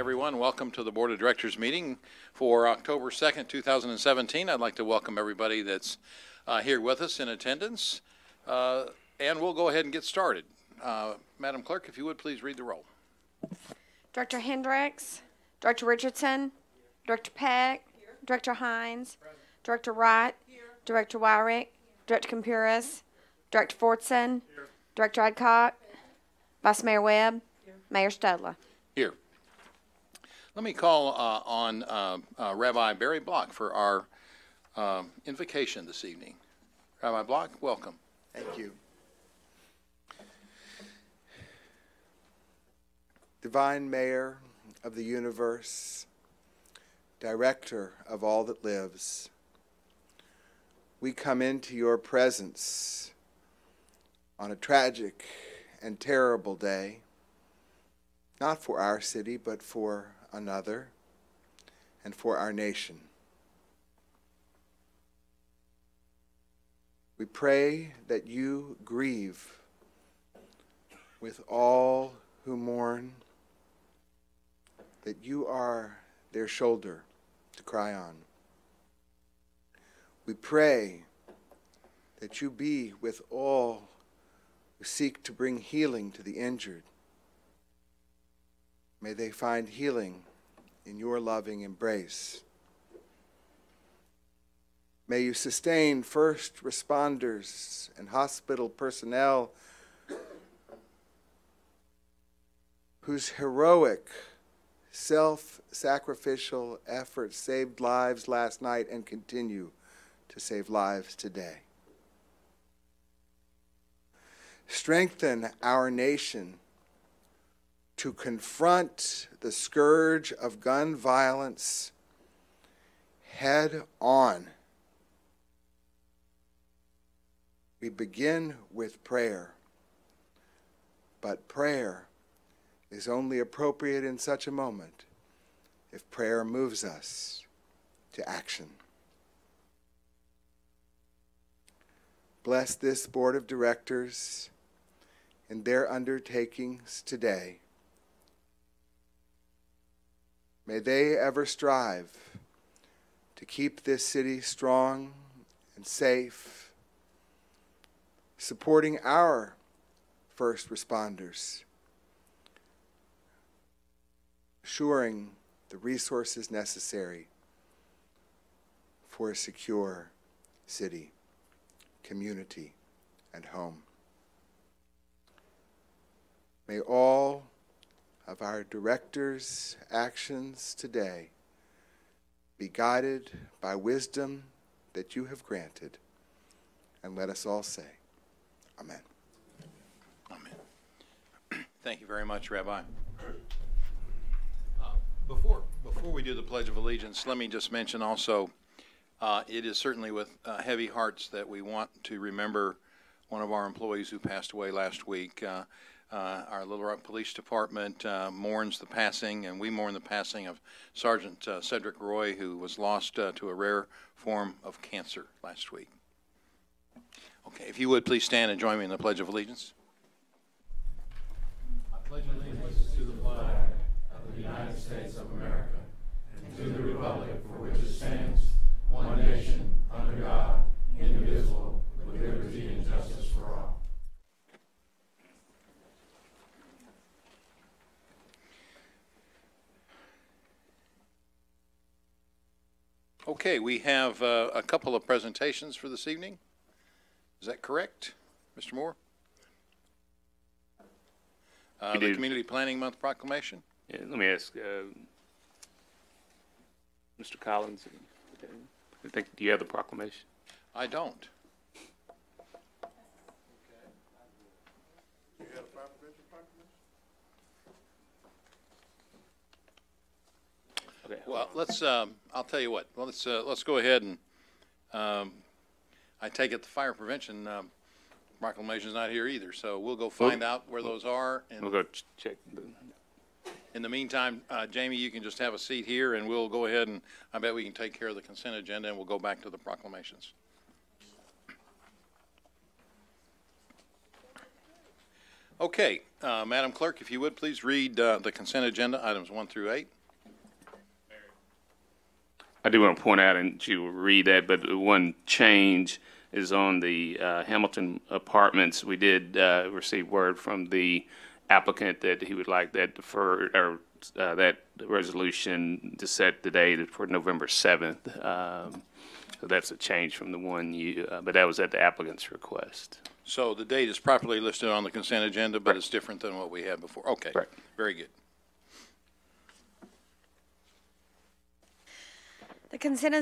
everyone. Welcome to the Board of Directors meeting for October 2nd, 2017. I'd like to welcome everybody that's here with us in attendance. And we'll go ahead and get started. Madam Clerk, if you would please read the roll. Director Hendricks, Director Richardson, Director Peck, Director Hines, Director Wright, Director Wyrick, Director Campuris, Director Fortson, Director Adcock, Vice Mayor Webb, Mayor Studla. Here. Let me call on Rabbi Barry Block for our invocation this evening. Rabbi Block, welcome. Thank you. Divine Mayor of the universe, Director of all that lives, we come into your presence on a tragic and terrible day, not for our city, but for another and for our nation. We pray that you grieve with all who mourn, that you are their shoulder to cry on. We pray that you be with all who seek to bring healing to the injured. May they find healing in your loving embrace. May you sustain first responders and hospital personnel whose heroic, self-sacrificial efforts saved lives last night and continue to save lives today. Strengthen our nation to confront the scourge of gun violence head on. We begin with prayer, but prayer is only appropriate in such a moment if prayer moves us to action. Bless this board of directors in their undertakings today. May they ever strive to keep this city strong and safe, supporting our first responders, assuring the resources necessary for a secure city, community, and home. May all of our directors' actions today be guided by wisdom that you have granted, and let us all say, Amen. Amen. Thank you very much, Rabbi. Before we do the Pledge of Allegiance, let me just mention also, it is certainly with heavy hearts that we want to remember one of our employees who passed away last week. Our Little Rock Police Department mourns the passing, and we mourn the passing of Sergeant Cedric Roy, who was lost to a rare form of cancer last week. Okay, if you would please stand and join me in the Pledge of Allegiance. I pledge allegiance to the flag of the United States of America and to the republic for which it stands, one nation, under God, indivisible, with liberty and justice for all. Okay, we have a couple of presentations for this evening. Is that correct, Mr. Moore? The Community Planning Month proclamation? Yeah, let me ask Mr. Collins, do you have the proclamation? I don't. Okay. Well, let's. I'll tell you what. Well, let's go ahead and. I take it the fire prevention proclamation is not here either, so we'll go find out where those are. And we'll go check. In the meantime, Jamie, you can just have a seat here, and we'll go ahead and I bet we can take care of the consent agenda, and we'll go back to the proclamations. Okay, Madam Clerk, if you would please read the consent agenda, items 1 through 8. I do want to point out, and you will read that, but one change is on the Hamilton Apartments. We did receive word from the applicant that he would like that deferred, or that resolution to set the date for November 7th. So that's a change from the one you, but that was at the applicant's request. So the date is properly listed on the consent agenda, but it's different than what we had before. Okay, Correct. Very good. The consent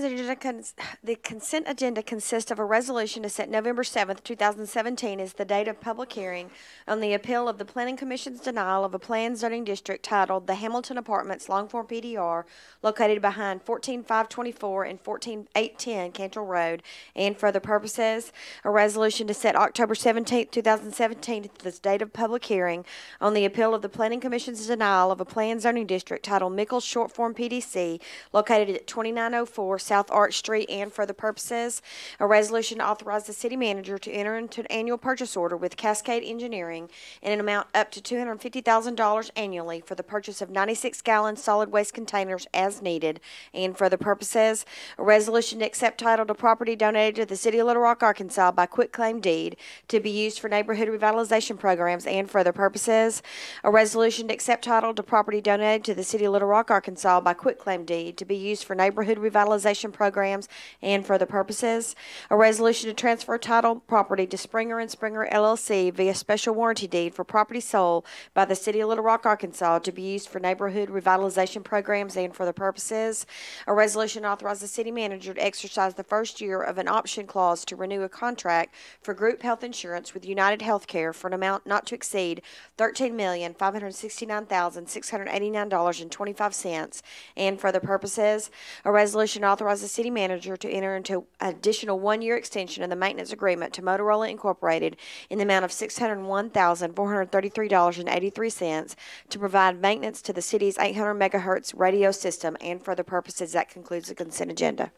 agenda consists of a resolution to set November 7th, 2017 as the date of public hearing on the appeal of the Planning Commission's denial of a planned zoning district titled the Hamilton Apartments Longform PDR located behind 14524 and 14810 Cantrell Road, and for the purposes, a resolution to set October 17th, 2017 as the date of public hearing on the appeal of the Planning Commission's denial of a planned zoning district titled Mickles Short Form PDC located at 2904 South Arch Street, and for the purposes, a resolution to authorize the city manager to enter into an annual purchase order with Cascade Engineering in an amount up to $250,000 annually for the purchase of 96-gallon solid waste containers as needed, and for the purposes, a resolution to accept title to property donated to the city of Little Rock, Arkansas by quitclaim deed to be used for neighborhood revitalization programs, and for the purposes, a resolution to accept title to property donated to the city of Little Rock, Arkansas by quitclaim deed to be used for neighborhood revitalization programs, and for the purposes, a resolution to transfer title property to Springer and Springer LLC via special warranty deed for property sold by the city of Little Rock, Arkansas to be used for neighborhood revitalization programs, and for the purposes, a resolution to authorize the city manager to exercise the first year of an option clause to renew a contract for group health insurance with United Healthcare for an amount not to exceed $13,569,689.25, and for the purposes, a resolution to authorize the city manager to enter into an additional one-year extension of the maintenance agreement to Motorola Incorporated in the amount of $601,433.83 to provide maintenance to the city's 800 megahertz radio system, and for the purposes, that concludes the consent agenda.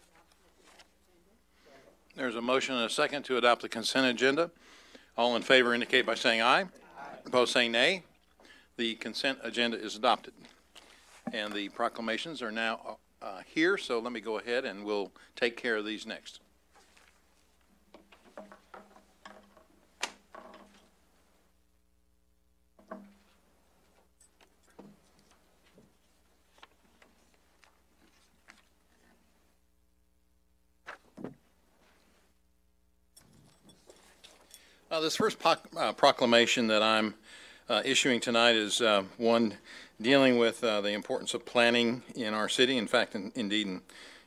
There's a motion and a second to adopt the consent agenda. All in favor indicate by saying aye. Opposed, saying nay. The consent agenda is adopted. And the proclamations are now here, so let me go ahead and we'll take care of these next. This first proclamation that I'm issuing tonight is one dealing with the importance of planning in our city, in fact, indeed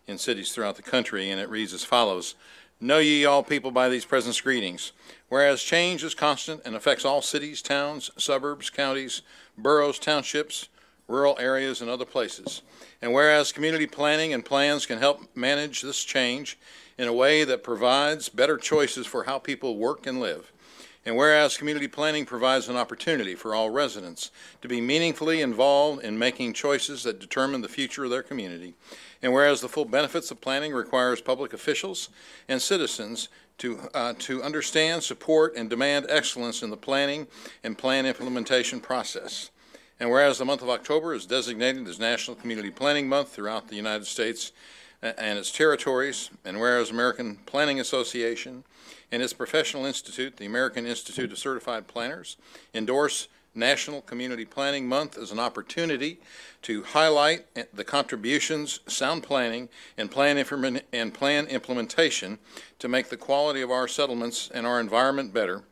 in cities throughout the country, and it reads as follows. Know ye all people by these present greetings. Whereas change is constant and affects all cities, towns, suburbs, counties, boroughs, townships, rural areas, and other places. And whereas community planning and plans can help manage this change in a way that provides better choices for how people work and live. And whereas community planning provides an opportunity for all residents to be meaningfully involved in making choices that determine the future of their community. And whereas the full benefits of planning requires public officials and citizens to understand, support, and demand excellence in the planning and plan implementation process. And whereas the month of October is designated as National Community Planning Month throughout the United States and its territories, and whereas American Planning Association and its professional institute, the American Institute of Certified Planners, endorse National Community Planning Month as an opportunity to highlight the contributions, sound planning, and plan implementation to make the quality of our settlements and our environment better.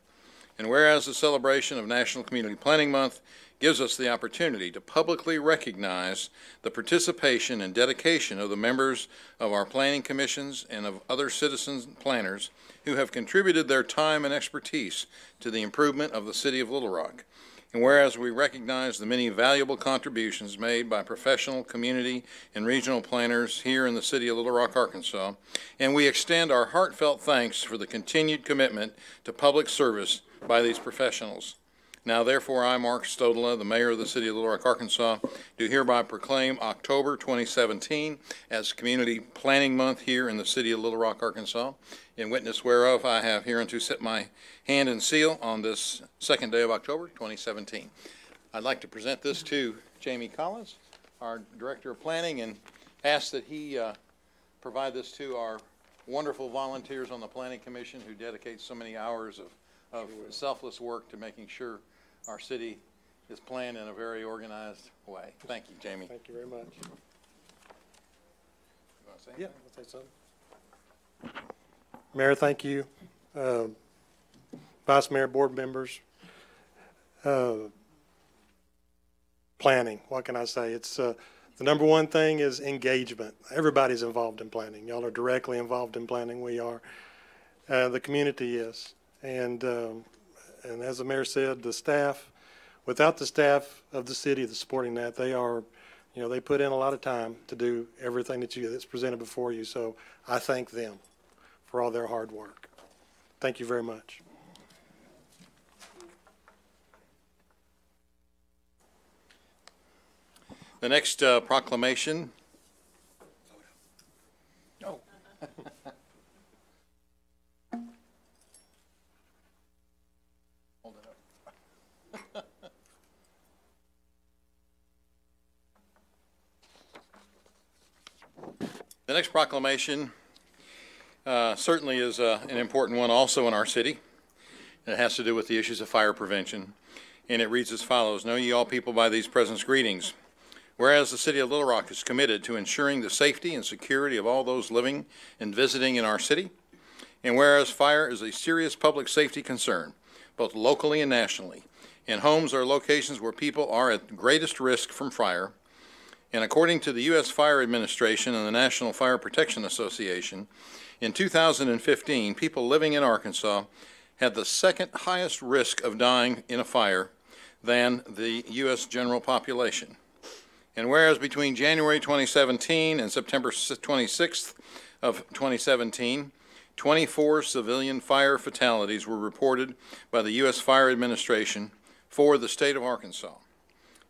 And whereas the celebration of National Community Planning Month gives us the opportunity to publicly recognize the participation and dedication of the members of our planning commissions and of other citizen planners who have contributed their time and expertise to the improvement of the city of Little Rock. And whereas we recognize the many valuable contributions made by professional, community, and regional planners here in the city of Little Rock, Arkansas, and we extend our heartfelt thanks for the continued commitment to public service by these professionals. Now therefore, I, Mark Stodola, the mayor of the city of Little Rock, Arkansas, do hereby proclaim October 2017 as Community Planning Month here in the city of Little Rock, Arkansas. In witness whereof, I have hereunto set my hand and seal on this second day of October 2017. I'd like to present this to Jamie Collins, our Director of Planning, and ask that he provide this to our wonderful volunteers on the Planning Commission who dedicate so many hours of selfless work to making sure our city is planned in a very organized way. Thank you, Jamie. Thank you very much. You wanna say Yeah, anything? I'll say something. Mayor, thank you. Vice Mayor, board members. Planning, what can I say? It's the number one thing is engagement. Everybody's involved in planning. Y'all are directly involved in planning. We are. The community is. And as the mayor said, the staff, without the staff of the city that's supporting that, they are, they put in a lot of time to do everything that's presented before you. So I thank them for all their hard work. Thank you very much. The next proclamation. Oh. Hold it up. The next proclamation certainly is an important one also in our city. It has to do with the issues of fire prevention. And it reads as follows: Know ye all people by these presents greetings. Whereas the city of Little Rock is committed to ensuring the safety and security of all those living and visiting in our city, and whereas fire is a serious public safety concern, both locally and nationally, and homes are locations where people are at greatest risk from fire, and according to the U.S. Fire Administration and the National Fire Protection Association, in 2015, people living in Arkansas had the second highest risk of dying in a fire than the U.S. general population. And whereas between January 2017 and September 26th of 2017, 24 civilian fire fatalities were reported by the U.S. Fire Administration for the state of Arkansas.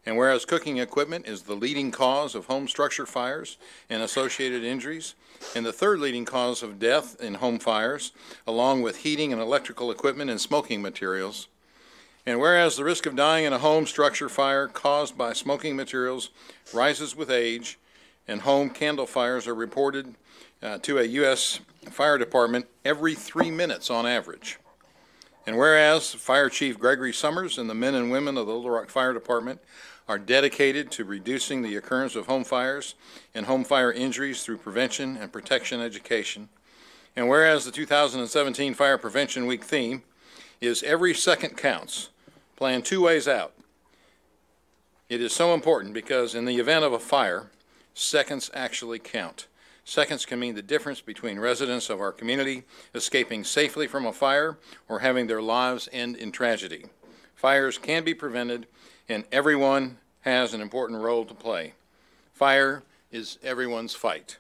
And whereas cooking equipment is the leading cause of home structure fires and associated injuries, and the third leading cause of death in home fires, along with heating and electrical equipment and smoking materials, and whereas the risk of dying in a home structure fire caused by smoking materials rises with age, and home candle fires are reported to a U.S. Fire Department every 3 minutes on average. And whereas Fire Chief Gregory Summers and the men and women of the Little Rock Fire Department are dedicated to reducing the occurrence of home fires and home fire injuries through prevention and protection education. And whereas the 2017 Fire Prevention Week theme is Every Second Counts, plan 2 ways out. It is so important because in the event of a fire, seconds actually count. Seconds can mean the difference between residents of our community escaping safely from a fire or having their lives end in tragedy. Fires can be prevented, and everyone has an important role to play. Fire is everyone's fight.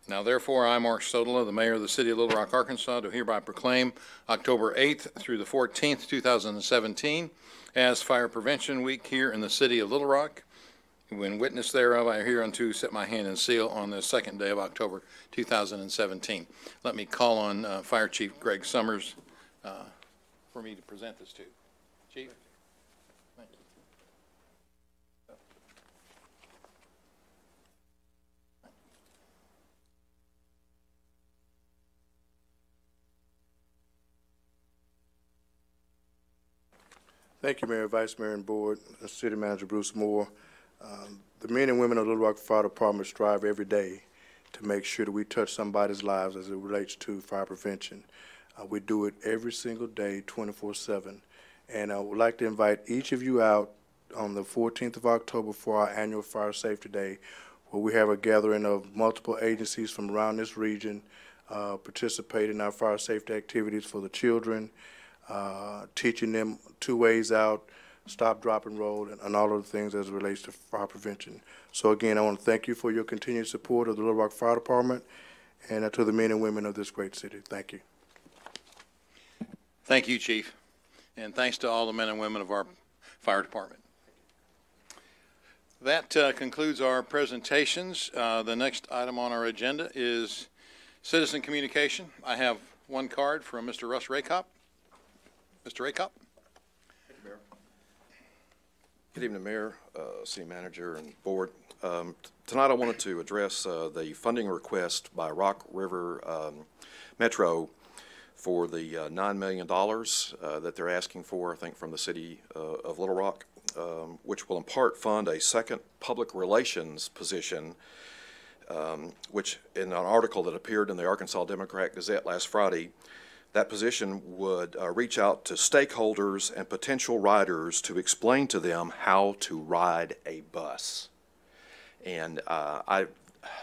Now, therefore, I, Mark Stodola, the mayor of the city of Little Rock, Arkansas, do hereby proclaim October 8th through the 14th, 2017, as Fire Prevention Week here in the city of Little Rock. When witness thereof, I hereunto set my hand and seal on the second day of October 2017. Let me call on Fire Chief Greg Summers for me to present this to. Chief? Thank you. Thank you, Mayor, Vice Mayor, and Board, City Manager Bruce Moore. The men and women of Little Rock Fire Department strive every day to make sure that we touch somebody's lives as it relates to fire prevention. We do it every single day, 24/7. And I would like to invite each of you out on the 14th of October for our annual Fire Safety Day, where we have a gathering of multiple agencies from around this region participate in our fire safety activities for the children, teaching them 2 ways out, stop, drop, and roll, and all of the things as it relates to fire prevention. So again, I want to thank you for your continued support of the Little Rock Fire Department and to the men and women of this great city. Thank you. Thank you, Chief. And thanks to all the men and women of our fire department. That concludes our presentations. The next item on our agenda is citizen communication. I have one card from Mr. Russ Raycop. Mr. Raycop. Good evening, Mayor, City Manager, and Board. Tonight I wanted to address the funding request by Rock River Metro for the $9 million that they're asking for, I think, from the City of Little Rock, which will in part fund a second public relations position, which in an article that appeared in the Arkansas Democrat-Gazette last Friday, that position would reach out to stakeholders and potential riders to explain to them how to ride a bus. And I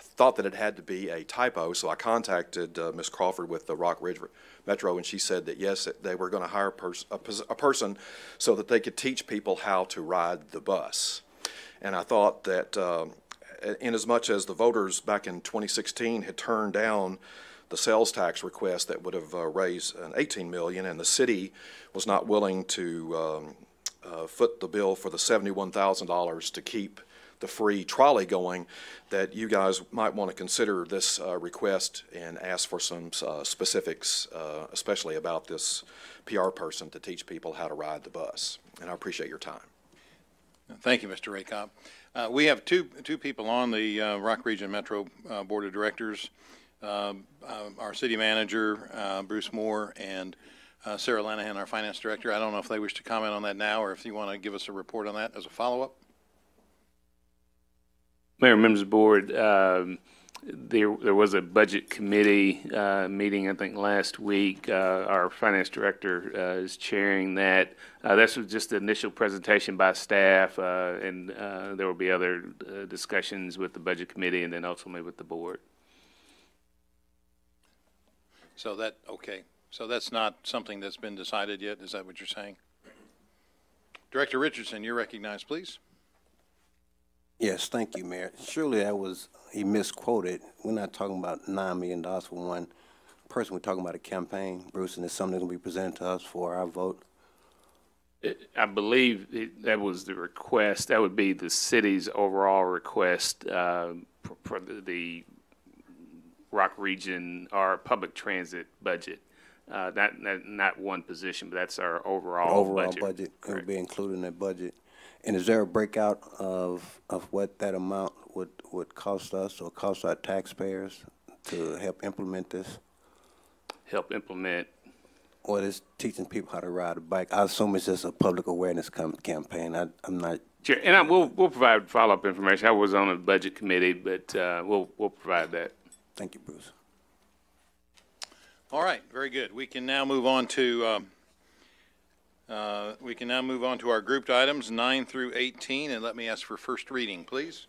thought that it had to be a typo, so I contacted Ms. Crawford with the Rock Ridge Metro, and she said that yes, they were going to hire a person so that they could teach people how to ride the bus. And I thought that in as much as the voters back in 2016 had turned down the sales tax request that would have raised an $18 million, and the city was not willing to foot the bill for the $71,000 to keep the free trolley going, that you guys might want to consider this request and ask for some specifics, especially about this PR person to teach people how to ride the bus. And I appreciate your time. Thank you, Mr. Raycop. We have two people on the Rock Region Metro Board of Directors. Our city manager, Bruce Moore, and Sarah Lanahan, our finance director. I don't know if they wish to comment on that now or if you want to give us a report on that as a follow-up. Mayor, members of the board, there was a budget committee meeting, I think, last week. Our finance director is chairing that. This was just the initial presentation by staff, and there will be other discussions with the budget committee and then ultimately with the board. So that's not something that's been decided yet. Is that what you're saying? Director Richardson, you're recognized, please. Yes, thank you, Mayor. Surely he misquoted. We're not talking about $9 million for one person. We're talking about a campaign, Bruce, and it's something that's going to be presented to us for our vote. I believe that was the request. That would be the city's overall request for the Rock Region, our public transit budget. Not one position, but that's our overall budget. It would be included in that budget. And is there a breakout of what that amount would cost us or cost our taxpayers to help implement this? Help implement? Or is teaching people how to ride a bike? I assume it's just a public awareness campaign. I'm not. Sure, and we'll provide follow-up information. I was on a budget committee, but we'll provide that. Thank you, Bruce. All right, very good. We can now move on to our grouped items 9 through 18, and let me ask for first reading, please.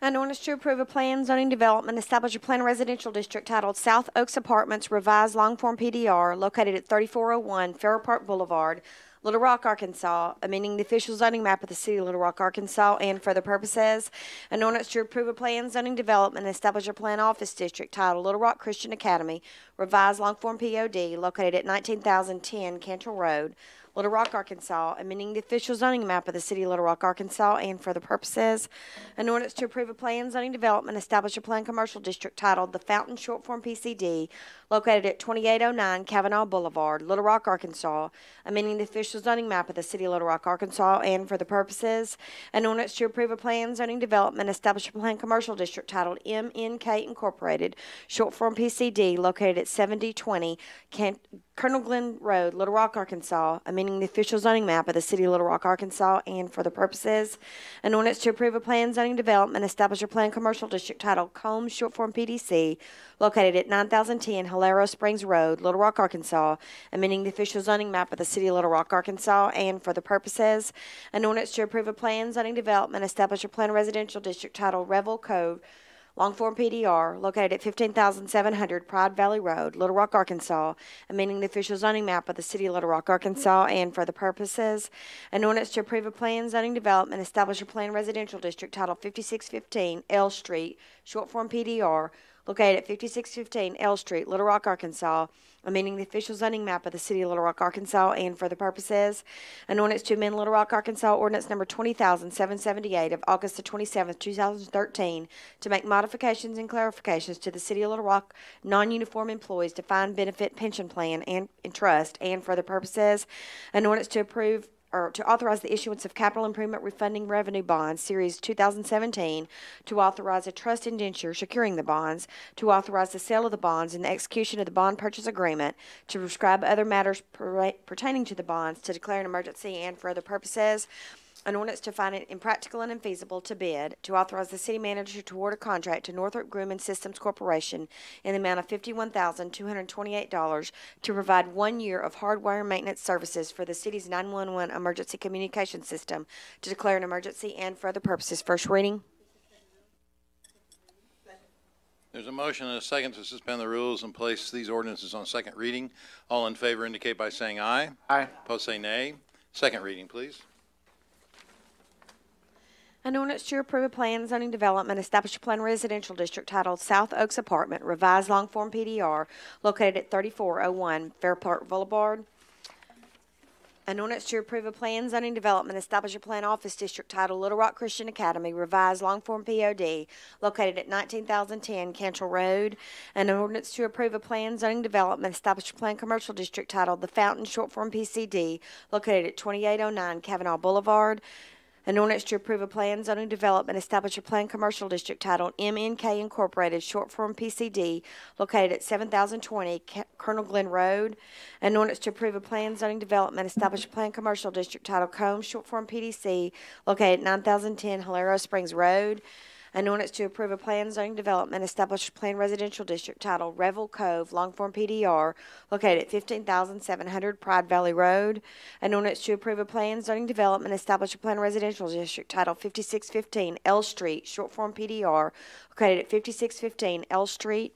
An ordinance to approve a plan zoning development, establish a planned residential district titled South Oaks Apartments, revised long form PDR, located at 3401 Farrow Park Boulevard, Little Rock, Arkansas, amending the official zoning map of the city of Little Rock, Arkansas, and for the purposes, an ordinance to approve a plan zoning development and establish a plan office district titled Little Rock Christian Academy, revised long form POD, located at 19,010 Cantrell Road, Little Rock, Arkansas, amending the official zoning map of the city of Little Rock, Arkansas, and for the purposes, an ordinance to approve a plan zoning development, establish a planned commercial district titled The Fountain, short form PCD, located at 2809 Kavanaugh Boulevard, Little Rock, Arkansas, amending the official zoning map of the city of Little Rock, Arkansas, and for the purposes, an ordinance to approve a plan zoning development, establish a planned commercial district titled MNK Incorporated, short form PCD, located at 7020 Colonel Glenn Road, Little Rock, Arkansas, amending the official zoning map of the city of Little Rock, Arkansas, and for the purposes, an ordinance to approve a plan zoning development, establish a planned commercial district titled Combs, short form PDC, located at 9010 Hilero Springs Road, Little Rock, Arkansas, amending the official zoning map of the city of Little Rock, Arkansas, and for the purposes, an ordinance to approve a plan zoning development, establish a planned residential district titled Revel Cove, long form PDR, located at 15,700 Pride Valley Road, Little Rock, Arkansas, amending the official zoning map of the city of Little Rock, Arkansas, and for the purposes, an ordinance to approve a plan zoning development, establish a planned residential district titled 5615 L Street, short form PDR, located at 5615 L Street, Little Rock, Arkansas, amending the official zoning map of the city of Little Rock, Arkansas, and for the purposes, an ordinance to amend Little Rock, Arkansas ordinance number 20,778 of August the 27th, 2013, to make modifications and clarifications to the city of Little Rock non-uniform employees defined benefit pension plan and trust, and for the purposes, an ordinance to approve or to authorize the issuance of capital improvement refunding revenue bonds, Series 2017, to authorize a trust indenture securing the bonds, to authorize the sale of the bonds and the execution of the bond purchase agreement, to prescribe other matters pertaining to the bonds, to declare an emergency, and for other purposes, an ordinance to find it impractical and infeasible to bid, to authorize the city manager to award a contract to Northrop Grumman Systems Corporation in the amount of $51,228 to provide 1 year of hardware maintenance services for the city's 911 emergency communication system, to declare an emergency, and for other purposes. First reading. There's a motion and a second to suspend the rules and place these ordinances on second reading. All in favor indicate by saying aye. Aye. Opposed say nay. Second reading, please. An ordinance to approve a plan zoning development, establish a plan residential district titled South Oaks Apartment, revised long form PDR, located at 3401 Fairpark Boulevard. An ordinance to approve a plan zoning development, establish a plan office district titled Little Rock Christian Academy, revised long form POD, located at 19,010 Cantrell Road. An ordinance to approve a plan zoning development, establish a plan commercial district titled The Fountain, short form PCD, located at 2809 Kavanaugh Boulevard. An ordinance to approve a plan zoning development, establish a plan commercial district titled MNK Incorporated, short form PCD, located at 7020 Colonel Glenn Road. An ordinance to approve a plan zoning development, establish a plan commercial district titled Combs, short form PDC, located at 9010 Hilero Springs Road. An ordinance to approve a plan zoning development, establish a plan residential district titled Revel Cove, long form PDR, located at 15,700 Pride Valley Road. An ordinance to approve a plan zoning development, establish a plan residential district titled 5615 L Street, short form PDR, located at 5615 L Street.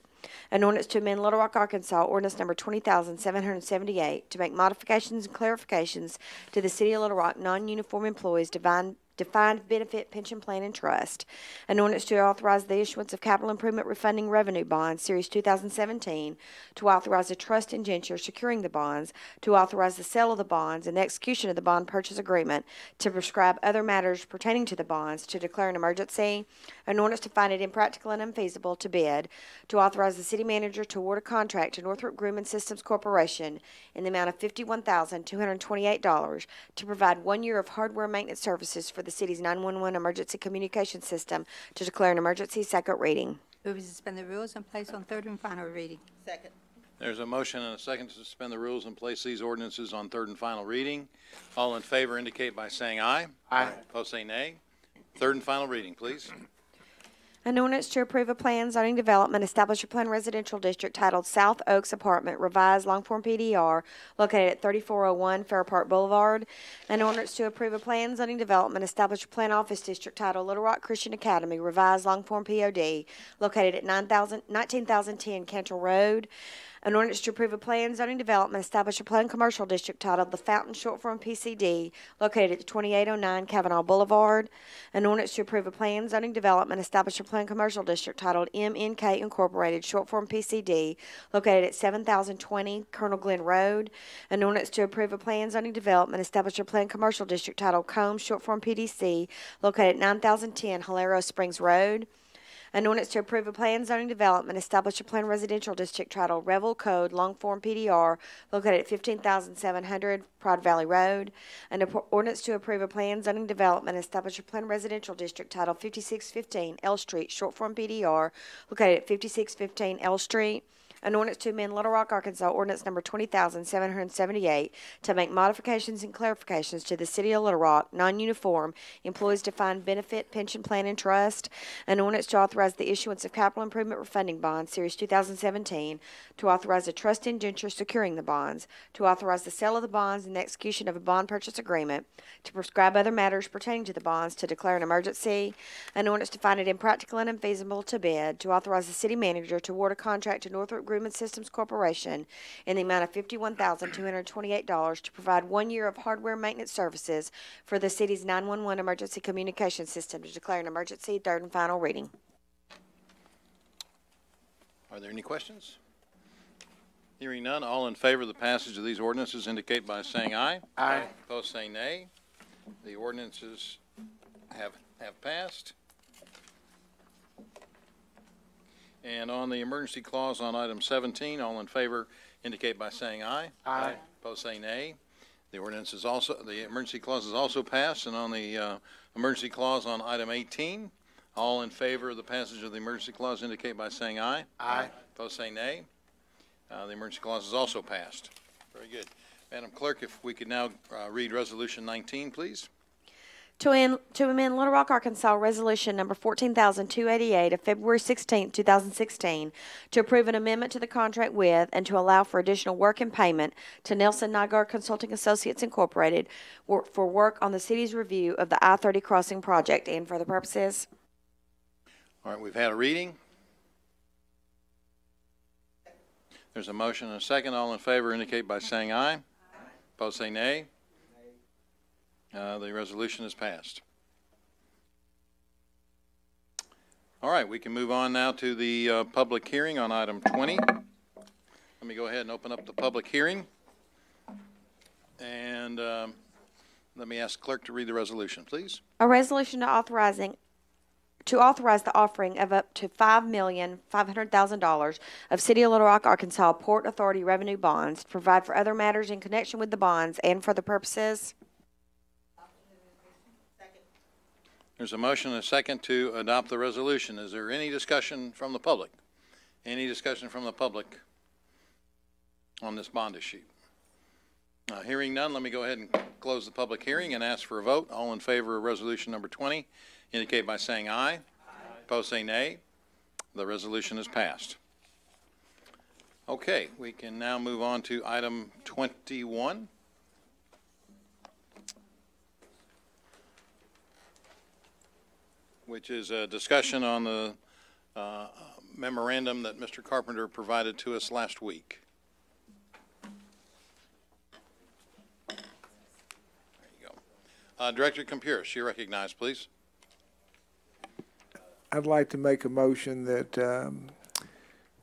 An ordinance to amend Little Rock, Arkansas ordinance number 20,778 to make modifications and clarifications to the city of Little Rock non-uniform employees defined benefit pension plan and trust. An ordinance to authorize the issuance of capital improvement refunding revenue bonds, Series 2017, to authorize a trust indenture securing the bonds, to authorize the sale of the bonds and the execution of the bond purchase agreement, to prescribe other matters pertaining to the bonds, to declare an emergency. An ordinance to find it impractical and unfeasible to bid, to authorize the city manager to award a contract to Northrop Grumman Systems Corporation in the amount of $51,228 to provide 1 year of hardware maintenance services for the city's 911 emergency communication system, to declare an emergency. Second reading. Move to suspend the rules and place on third and final reading. Second. There's a motion and a second to suspend the rules and place these ordinances on third and final reading. All in favor indicate by saying aye. Aye. Opposed say nay. Third and final reading, please. An ordinance to approve a plan zoning development, establish a plan residential district titled South Oaks Apartment, revised long form PDR, located at 3401 Fair Park Boulevard. An ordinance to approve a plan zoning development, establish a plan office district titled Little Rock Christian Academy, revised long form POD, located at 19,010 Cantrell Road. An ordinance to approve a plan zoning development, establish a plan commercial district titled The Fountain, short form PCD, located at 2809 Kavanaugh Boulevard. An ordinance to approve a plan zoning development, establish a plan commercial district titled MNK Incorporated, short form PCD, located at 7020 Colonel Glenn Road. An ordinance to approve a plan zoning development, establish a plan commercial district titled Combs, short form PDC, located at 9010 Hilero Springs Road. An ordinance to approve a plan zoning development, establish a plan residential district titled Revel Code, long form PDR, located at 15,700 Pride Valley Road. An ordinance to approve a plan zoning development, establish a plan residential district titled 5615 L Street, short form PDR, located at 5615 L Street. An ordinance to amend Little Rock, Arkansas ordinance number 20,778 to make modifications and clarifications to the city of Little Rock non-uniform employees defined benefit pension plan and trust. An ordinance to authorize the issuance of capital improvement refunding bonds, Series 2017, to authorize a trust indenture securing the bonds, to authorize the sale of the bonds and the execution of a bond purchase agreement, to prescribe other matters pertaining to the bonds, to declare an emergency. An ordinance to find it impractical and unfeasible to bid, to authorize the city manager to award a contract to Northrop Grumman Systems Corporation in the amount of $51,228 to provide 1 year of hardware maintenance services for the city's 911 emergency communication system, to declare an emergency. Third and final reading. Are there any questions? Hearing none, all in favor of the passage of these ordinances indicate by saying aye. Aye. Opposed, say nay. The ordinances have passed. And on the emergency clause on item 17, all in favor indicate by saying aye. Aye. Opposed, say nay. The emergency clause is also passed. And on the emergency clause on item 18, all in favor of the passage of the emergency clause indicate by saying aye. Aye. Opposed, say nay. The emergency clause is also passed. Very good. Madam Clerk, if we could now read Resolution 19, please. To amend Little Rock, Arkansas Resolution Number 14,288 of February 16, 2016, to approve an amendment to the contract with and to allow for additional work and payment to Nelson Nygaard Consulting Associates Incorporated for work on the city's review of the I-30 crossing project and for the purposes. All right, we've had a reading. There's a motion and a second. All in favor indicate by saying aye. Opposed, say nay. The resolution is passed. All right, we can move on now to the public hearing on item 20. Let me go ahead and open up the public hearing. And let me ask clerk to read the resolution, please. A resolution to authorize the offering of up to $5,500,000 of City of Little Rock, Arkansas Port Authority revenue bonds to provide for other matters in connection with the bonds and for the purposes. There's a motion and a second to adopt the resolution. Is there any discussion from the public? Any discussion from the public on this bond issue? Hearing none, let me go ahead and close the public hearing and ask for a vote. All in favor of resolution number 20 indicate by saying aye. Aye. Opposed, say nay. The resolution is passed. Okay, we can now move on to item 21. Which is a discussion on the memorandum that Mr. Carpenter provided to us last week. There you go. Director Campuris, you're recognized, please. I'd like to make a motion that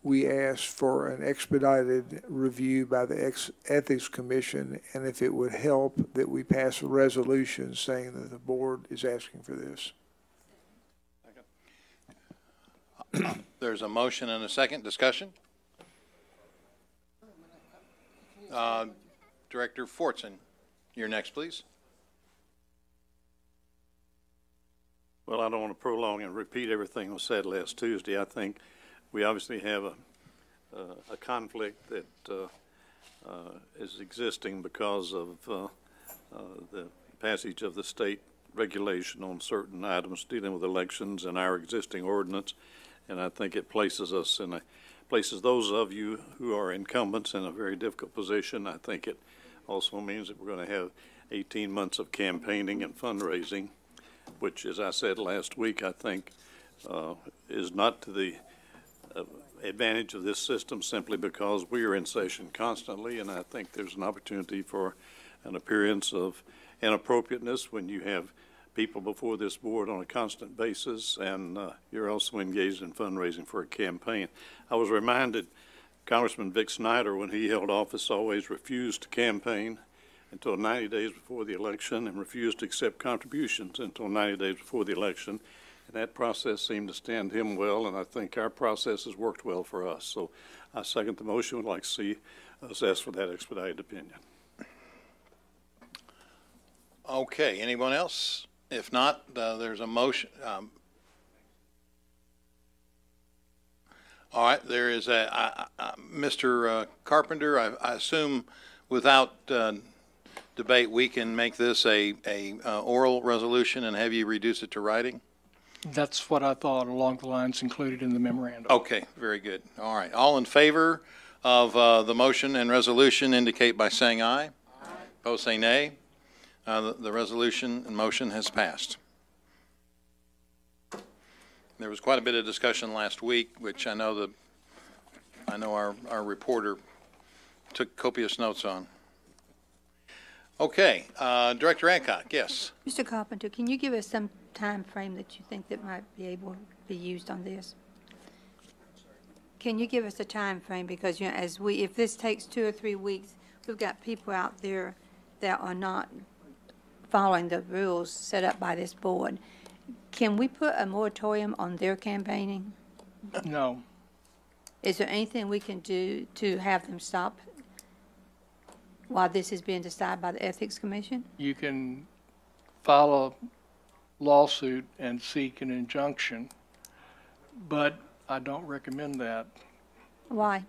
we ask for an expedited review by the Ethics Commission, and if it would help, that we pass a resolution saying that the board is asking for this. There's a motion and a second. Discussion? Director Fortson, you're next, please. Well, I don't want to prolong and repeat everything was said last Tuesday. I think we obviously have a conflict that is existing because of the passage of the state regulation on certain items dealing with elections and our existing ordinance. And I think it places those of you who are incumbents in a very difficult position. I think it also means that we're going to have 18 months of campaigning and fundraising, which, as I said last week, I think is not to the advantage of this system simply because we are in session constantly, and I think there's an opportunity for an appearance of inappropriateness when you have people before this board on a constant basis, and you're also engaged in fundraising for a campaign. I was reminded Congressman Vic Snyder, when he held office, always refused to campaign until 90 days before the election and refused to accept contributions until 90 days before the election. And that process seemed to stand him well, and I think our process has worked well for us. So I second the motion. Would like to see us ask for that expedited opinion. Okay, anyone else? If not, there's a motion. All right, there is Mr. Carpenter, I assume without debate, we can make this a oral resolution and have you reduce it to writing? That's what I thought along the lines included in the memorandum. Okay, very good. All right, all in favor of the motion and resolution indicate by saying aye. Aye. Opposed, say nay. The resolution and motion has passed. There was quite a bit of discussion last week, which I know our reporter took copious notes on. Okay, Director Adcock, yes. Mr. Carpenter, can you give us some time frame that you think that might be able to be used on this? Can you give us a time frame? Because, you know, if this takes 2 or 3 weeks, we've got people out there that are not following the rules set up by this board. Can we put a moratorium on their campaigning? No. Is there anything we can do to have them stop while this is being decided by the Ethics Commission? You can file a lawsuit and seek an injunction, but I don't recommend that. Why?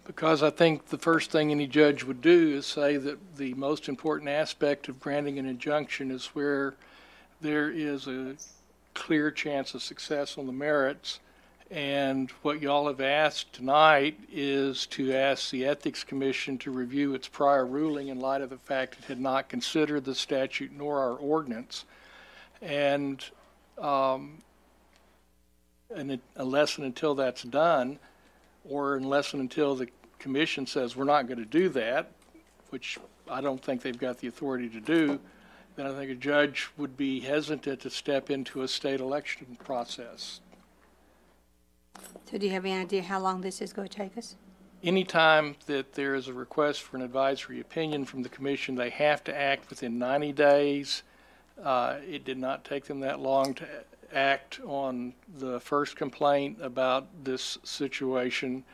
Because I think the first thing any judge would do is say that the most important aspect of granting an injunction is where there is a clear chance of success on the merits. And what y'all have asked tonight is to ask the Ethics Commission to review its prior ruling in light of the fact it had not considered the statute nor our ordinance. And unless and until that's done, or unless and until the commission says we're not going to do that, which I don't think they've got the authority to do, then I think a judge would be hesitant to step into a state election process. So do you have any idea how long this is going to take us? Anytime that there is a request for an advisory opinion from the commission, they have to act within 90 days. It did not take them that long to act on the first complaint about this situation.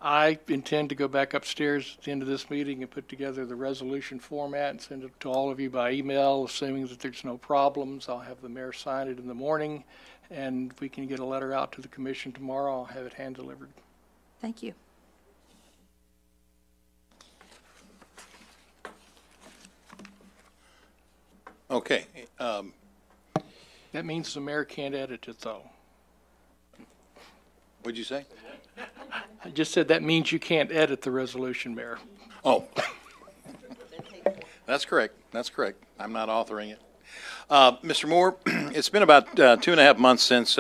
I intend to go back upstairs at the end of this meeting and put together the resolution format and send it to all of you by email, assuming that there's no problems. I'll have the mayor sign it in the morning, and we can get a letter out to the commission tomorrow. I'll have it hand-delivered. Thank you. Okay. That means the mayor can't edit it, though. What'd you say? I just said that means you can't edit the resolution, Mayor. Oh. That's correct. That's correct. I'm not authoring it. Mr. Moore, it's been about 2.5 months since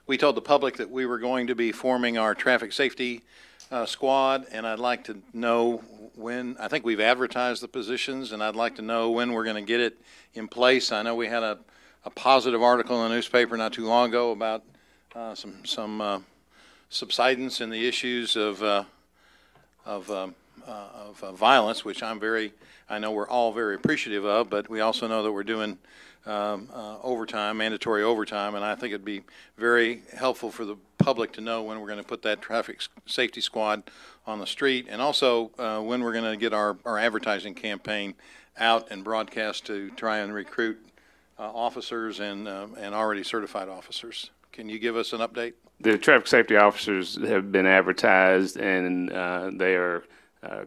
we told the public that we were going to be forming our traffic safety squad, and I'd like to know when. I think we've advertised the positions, and I'd like to know when we're going to get it in place. I know we had a positive article in the newspaper not too long ago about some subsidence in the issues of violence, which I know we're all very appreciative of, but we also know that we're doing overtime, mandatory overtime, and I think it'd be very helpful for the public to know when we're going to put that traffic safety squad on the street, and also when we're going to get our advertising campaign out and broadcast to try and recruit officers and already certified officers. Can you give us an update? The traffic safety officers have been advertised, and they are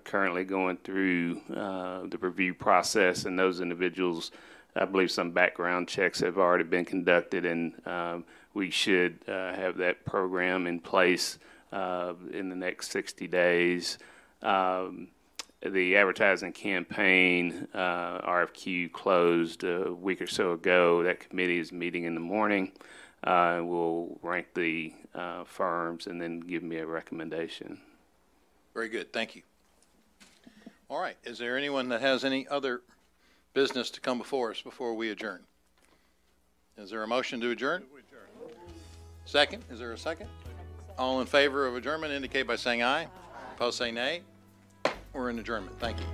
currently going through the review process, and those individuals, I believe some background checks have already been conducted, and we should have that program in place in the next 60 days. The advertising campaign RFQ closed a week or so ago. That committee is meeting in the morning. We'll rank the firms and then give me a recommendation. Very good. Thank you. All right. Is there anyone that has any other business to come before us before we adjourn? Is there a motion to adjourn? Second? Is there a second? All in favor of adjournment indicate by saying aye. Opposed say nay. We're in adjournment. Thank you.